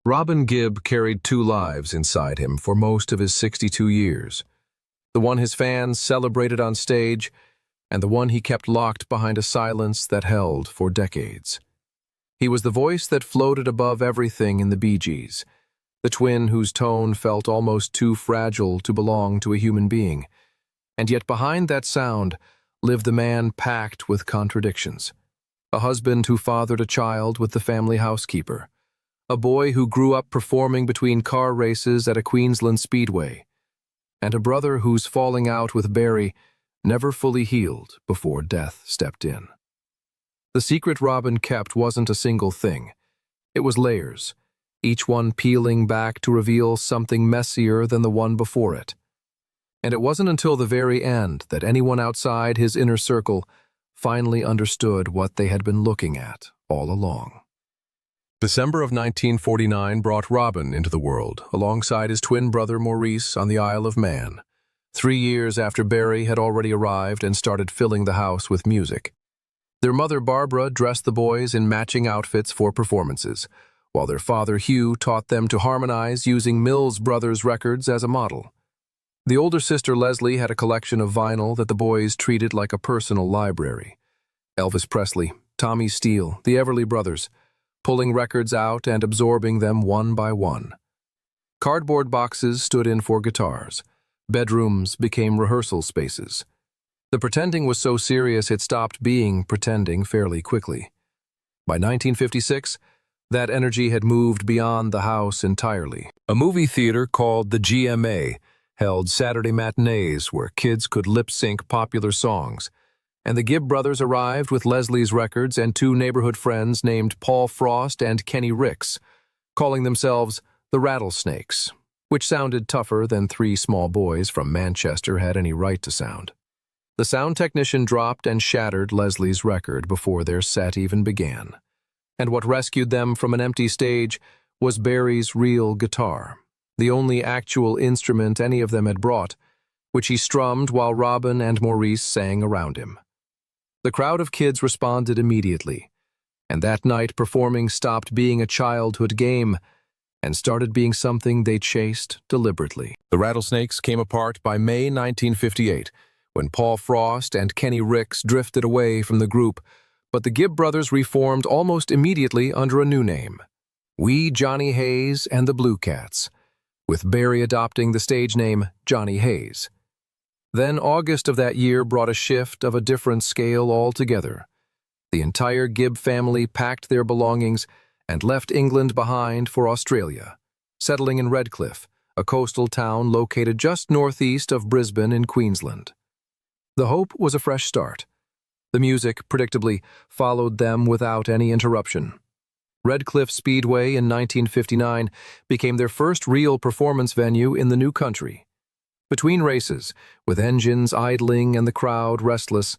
Robin Gibb carried two lives inside him for most of his 62 years. The one his fans celebrated on stage, and the one he kept locked behind a silence that held for decades. He was the voice that floated above everything in the Bee Gees, the twin whose tone felt almost too fragile to belong to a human being. And yet behind that sound lived the man packed with contradictions. A husband who fathered a child with the family housekeeper. A boy who grew up performing between car races at a Queensland speedway. And a brother whose falling out with Barry never fully healed before death stepped in. The secret Robin kept wasn't a single thing. It was layers, each one peeling back to reveal something messier than the one before it. And it wasn't until the very end that anyone outside his inner circle finally understood what they had been looking at all along. December of 1949 brought Robin into the world, alongside his twin brother Maurice on the Isle of Man, 3 years after Barry had already arrived and started filling the house with music. Their mother Barbara dressed the boys in matching outfits for performances, while their father Hugh taught them to harmonize using Mills Brothers records as a model. The older sister Leslie had a collection of vinyl that the boys treated like a personal library. Elvis Presley, Tommy Steele, the Everly Brothers, pulling records out and absorbing them one by one. Cardboard boxes stood in for guitars. Bedrooms became rehearsal spaces. The pretending was so serious it stopped being pretending fairly quickly. By 1956, that energy had moved beyond the house entirely. A movie theater called the GMA held Saturday matinees where kids could lip-sync popular songs, and the Gibb brothers arrived with Leslie's records and two neighborhood friends named Paul Frost and Kenny Ricks, calling themselves the Rattlesnakes, which sounded tougher than three small boys from Manchester had any right to sound. The sound technician dropped and shattered Leslie's record before their set even began, and what rescued them from an empty stage was Barry's real guitar, the only actual instrument any of them had brought, which he strummed while Robin and Maurice sang around him. The crowd of kids responded immediately, and that night performing stopped being a childhood game and started being something they chased deliberately. The Rattlesnakes came apart by May 1958, when Paul Frost and Kenny Ricks drifted away from the group, but the Gibb brothers reformed almost immediately under a new name, Wee Johnny Hayes and the Blue Cats, with Barry adopting the stage name Johnny Hayes. Then August of that year brought a shift of a different scale altogether. The entire Gibb family packed their belongings and left England behind for Australia, settling in Redcliffe, a coastal town located just northeast of Brisbane in Queensland. The hope was a fresh start. The music, predictably, followed them without any interruption. Redcliffe Speedway in 1959 became their first real performance venue in the new country. Between races, with engines idling and the crowd restless,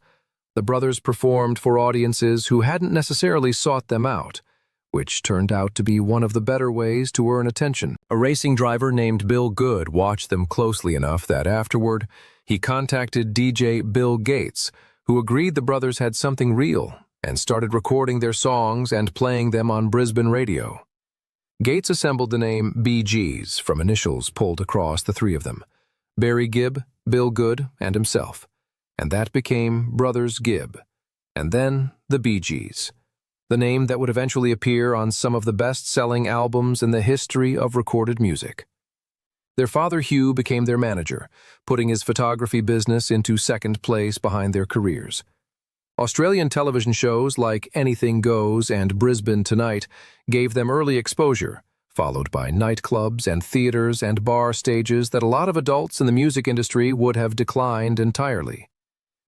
the brothers performed for audiences who hadn't necessarily sought them out, which turned out to be one of the better ways to earn attention. A racing driver named Bill Good watched them closely enough that afterward, he contacted DJ Bill Gates, who agreed the brothers had something real and started recording their songs and playing them on Brisbane radio. Gates assembled the name Bee Gees from initials pulled across the three of them, Barry Gibb, Bill Good, and himself, and that became Brothers Gibb, and then the Bee Gees, the name that would eventually appear on some of the best-selling albums in the history of recorded music. Their father Hugh became their manager, putting his photography business into second place behind their careers. Australian television shows like Anything Goes and Brisbane Tonight gave them early exposure, followed by nightclubs and theaters and bar stages that a lot of adults in the music industry would have declined entirely.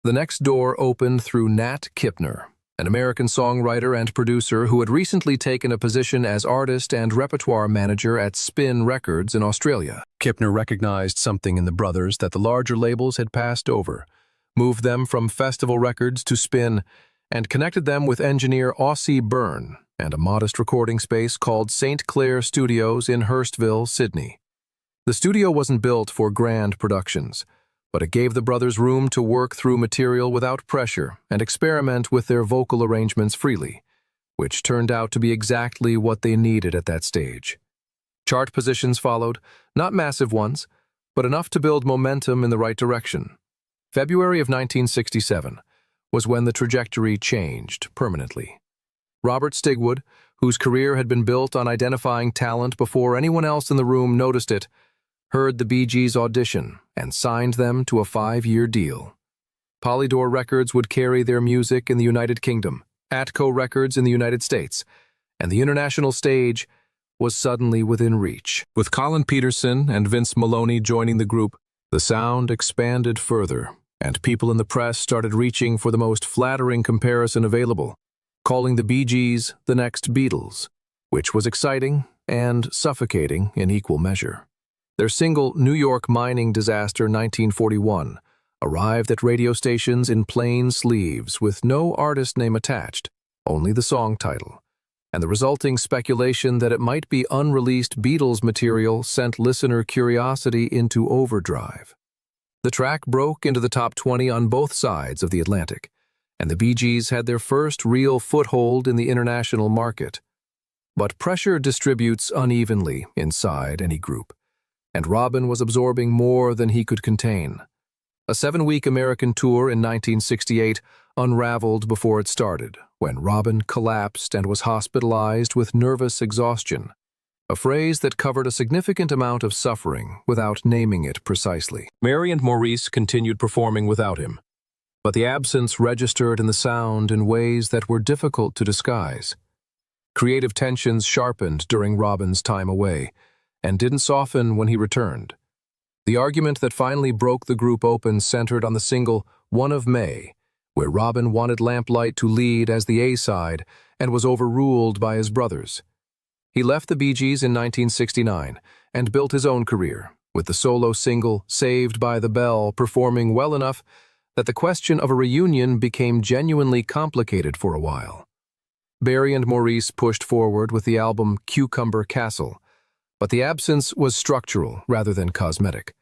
The next door opened through Nat Kipner, an American songwriter and producer who had recently taken a position as artist and repertoire manager at Spin Records in Australia. Kipner recognized something in the brothers that the larger labels had passed over, moved them from Festival Records to Spin, and connected them with engineer Aussie Byrne and a modest recording space called St. Clair Studios in Hurstville, Sydney. The studio wasn't built for grand productions, but it gave the brothers room to work through material without pressure and experiment with their vocal arrangements freely, which turned out to be exactly what they needed at that stage. Chart positions followed, not massive ones, but enough to build momentum in the right direction. February of 1967 was when the trajectory changed permanently. Robert Stigwood, whose career had been built on identifying talent before anyone else in the room noticed it, heard the Bee Gees audition and signed them to a 5-year deal. Polydor Records would carry their music in the United Kingdom, Atco Records in the United States, and the international stage was suddenly within reach. With Colin Peterson and Vince Maloney joining the group, the sound expanded further, and people in the press started reaching for the most flattering comparison available, calling the Bee Gees the next Beatles, which was exciting and suffocating in equal measure. Their single New York mining disaster 1941 arrived at radio stations in plain sleeves with no artist name attached, only the song title, and the resulting speculation that it might be unreleased Beatles material sent listener curiosity into overdrive. The track broke into the top 20 on both sides of the Atlantic, and the Bee Gees had their first real foothold in the international market. But pressure distributes unevenly inside any group, and Robin was absorbing more than he could contain. A 7-week American tour in 1968 unraveled before it started, when Robin collapsed and was hospitalized with nervous exhaustion, a phrase that covered a significant amount of suffering without naming it precisely. Mary and Maurice continued performing without him, but the absence registered in the sound in ways that were difficult to disguise. Creative tensions sharpened during Robin's time away, and didn't soften when he returned. The argument that finally broke the group open centered on the single One of May, where Robin wanted Lamplight to lead as the A-side and was overruled by his brothers. He left the Bee Gees in 1969 and built his own career, with the solo single Saved by the Bell performing well enough that the question of a reunion became genuinely complicated for a while. Barry and Maurice pushed forward with the album Cucumber Castle, but the absence was structural rather than cosmetic,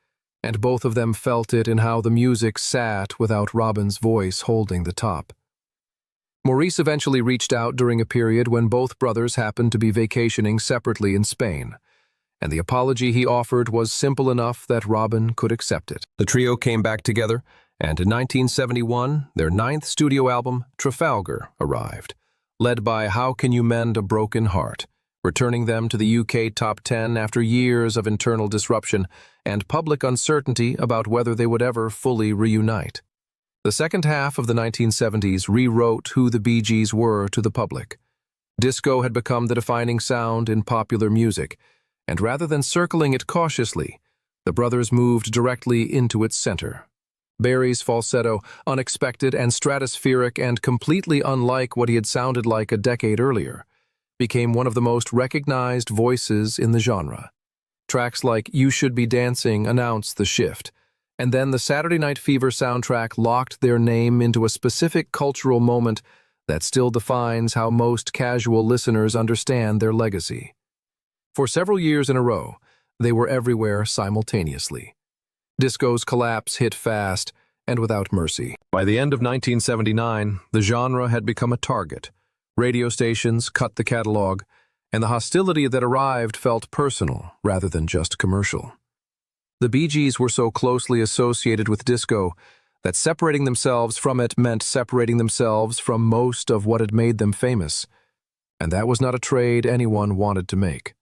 and both of them felt it in how the music sat without Robin's voice holding the top. Maurice eventually reached out during a period when both brothers happened to be vacationing separately in Spain, and the apology he offered was simple enough that Robin could accept it. The trio came back together, and in 1971, their 9th studio album, Trafalgar, arrived, led by How Can You Mend a Broken Heart, returning them to the UK top 10 after years of internal disruption and public uncertainty about whether they would ever fully reunite. The second half of the 1970s rewrote who the Bee Gees were to the public. Disco had become the defining sound in popular music, and rather than circling it cautiously, the brothers moved directly into its center. Barry's falsetto, unexpected and stratospheric and completely unlike what he had sounded like a decade earlier, became one of the most recognized voices in the genre. Tracks like You Should Be Dancing announced the shift, and then the Saturday Night Fever soundtrack locked their name into a specific cultural moment that still defines how most casual listeners understand their legacy. For several years in a row, they were everywhere simultaneously. Disco's collapse hit fast and without mercy. By the end of 1979, the genre had become a target. Radio stations cut the catalog, and the hostility that arrived felt personal rather than just commercial. The Bee Gees were so closely associated with disco that separating themselves from it meant separating themselves from most of what had made them famous, and that was not a trade anyone wanted to make.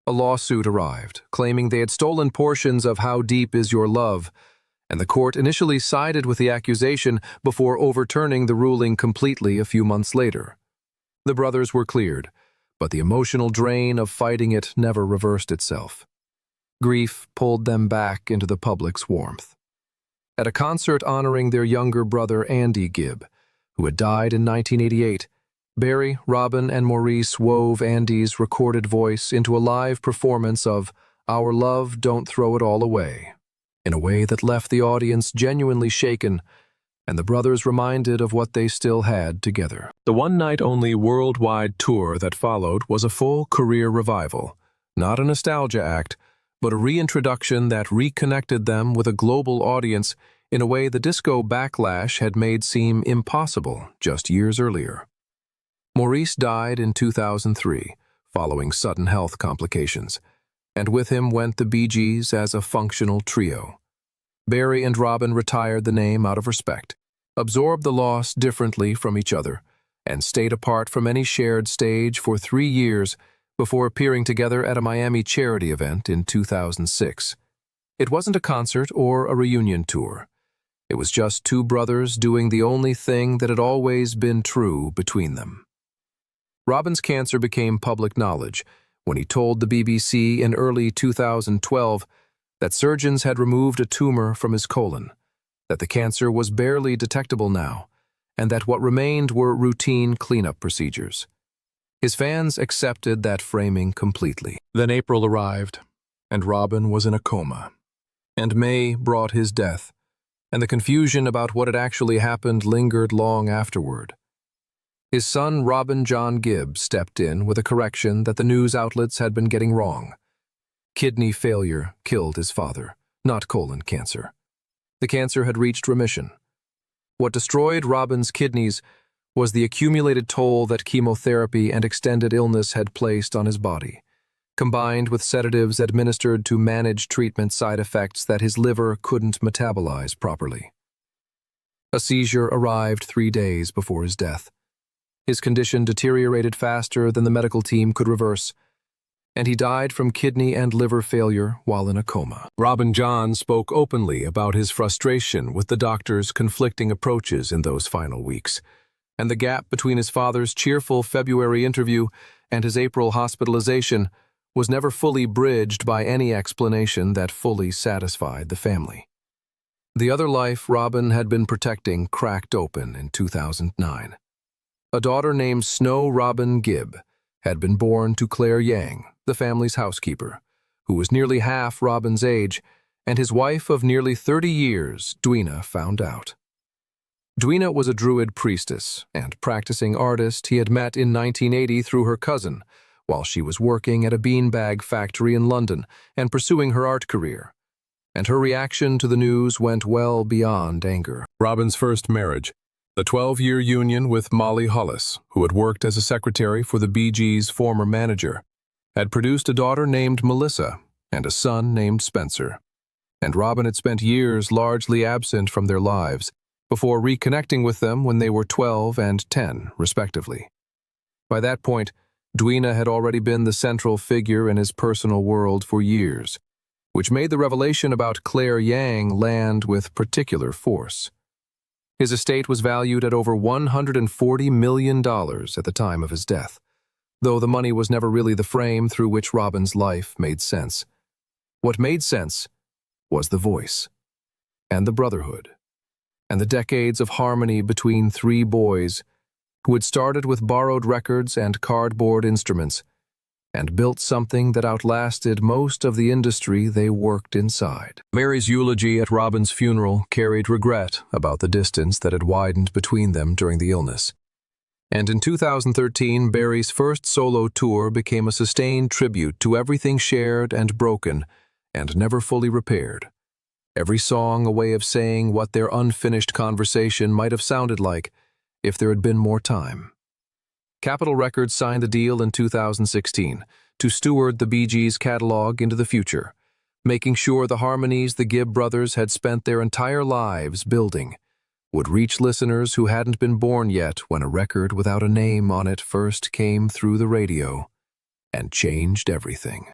A lawsuit arrived, claiming they had stolen portions of How Deep Is Your Love, and the court initially sided with the accusation before overturning the ruling completely a few months later. The brothers were cleared, but the emotional drain of fighting it never reversed itself. Grief pulled them back into the public's warmth. At a concert honoring their younger brother Andy Gibb, who had died in 1988, Barry, Robin, and Maurice wove Andy's recorded voice into a live performance of Our Love, Don't Throw It All Away, in a way that left the audience genuinely shaken and the brothers reminded of what they still had together. The one-night-only worldwide tour that followed was a full career revival, not a nostalgia act, but a reintroduction that reconnected them with a global audience in a way the disco backlash had made seem impossible just years earlier. Maurice died in 2003, following sudden health complications, and with him went the Bee Gees as a functional trio. Barry and Robin retired the name out of respect, absorbed the loss differently from each other, and stayed apart from any shared stage for 3 years before appearing together at a Miami charity event in 2006. It wasn't a concert or a reunion tour. It was just two brothers doing the only thing that had always been true between them. Robin's cancer became public knowledge when he told the BBC in early 2012 that surgeons had removed a tumor from his colon, that the cancer was barely detectable now, and that what remained were routine cleanup procedures. His fans accepted that framing completely. Then April arrived, and Robin was in a coma. And May brought his death, and the confusion about what had actually happened lingered long afterward. His son, Robin John Gibb, stepped in with a correction that the news outlets had been getting wrong. Kidney failure killed his father, not colon cancer. The cancer had reached remission. What destroyed Robin's kidneys was the accumulated toll that chemotherapy and extended illness had placed on his body, combined with sedatives administered to manage treatment side effects that his liver couldn't metabolize properly. A seizure arrived 3 days before his death. His condition deteriorated faster than the medical team could reverse, and he died from kidney and liver failure while in a coma. Robin John spoke openly about his frustration with the doctor's conflicting approaches in those final weeks, and the gap between his father's cheerful February interview and his April hospitalization was never fully bridged by any explanation that fully satisfied the family. The other life Robin had been protecting cracked open in 2009. A daughter named Snow Robin Gibb had been born to Claire Yang, the family's housekeeper, who was nearly half Robin's age, and his wife of nearly 30 years, Dwina, found out. Dwina was a Druid priestess and practicing artist he had met in 1980 through her cousin, while she was working at a beanbag factory in London and pursuing her art career. And her reaction to the news went well beyond anger. Robin's first marriage, the 12-year union with Molly Hollis, who had worked as a secretary for the Bee Gees' former manager, had produced a daughter named Melissa and a son named Spencer. And Robin had spent years largely absent from their lives before reconnecting with them when they were 12 and 10, respectively. By that point, Dwina had already been the central figure in his personal world for years, which made the revelation about Claire Yang land with particular force. His estate was valued at over $140 million at the time of his death, though the money was never really the frame through which Robin's life made sense. What made sense was the voice, and the brotherhood, and the decades of harmony between 3 boys who had started with borrowed records and cardboard instruments, and built something that outlasted most of the industry they worked inside. Mary's eulogy at Robin's funeral carried regret about the distance that had widened between them during the illness. And in 2013, Barry's first solo tour became a sustained tribute to everything shared and broken and never fully repaired. Every song a way of saying what their unfinished conversation might have sounded like if there had been more time. Capitol Records signed the deal in 2016 to steward the Bee Gees' catalog into the future, making sure the harmonies the Gibb brothers had spent their entire lives building would reach listeners who hadn't been born yet when a record without a name on it first came through the radio and changed everything.